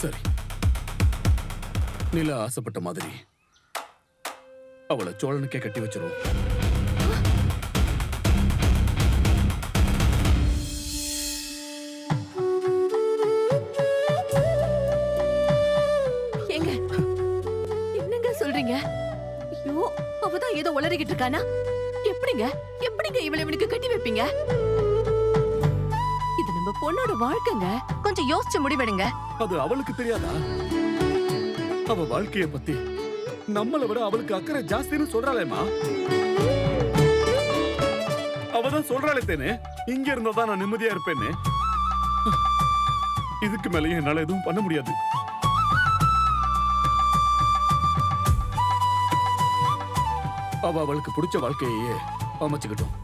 சரி, நிலா ஆசைப்பட்ட மாதிரி அவளை சோழனுக்கே கட்டி வச்சிரும். ஏங்க என்னங்க சொல்றீங்க? ஐயோ, அவதான் ஏதோ உளறிக்கிட்டு இருக்கானா? எப்படிங்க எப்படிங்க இவளை இவனுக்கு கட்டி வைப்பீங்க? இது நம்ம பொண்ணோட வாழ்க்கைங்க. கொஞ்சம் யோசிச்சு முடிவெடுங்க. அது அவளுக்கு தெரியாதா? அவ வாழ்க்கைய பத்தி நம்மளை விட அவளுக்கு அக்கறை ஜாஸ்தின்னு சொல்றாளேமா. அவதான் சொல்றாளே தேனே, இங்க இருந்தாதான் நான் நிம்மதியா இருப்பேன்னு. இதுக்கு மேலேயும் என்னால எதுவும் பண்ண முடியாது. அவ அவளுக்கு பிடிச்ச வாழ்க்கையே அமைச்சுக்கிட்டோம்.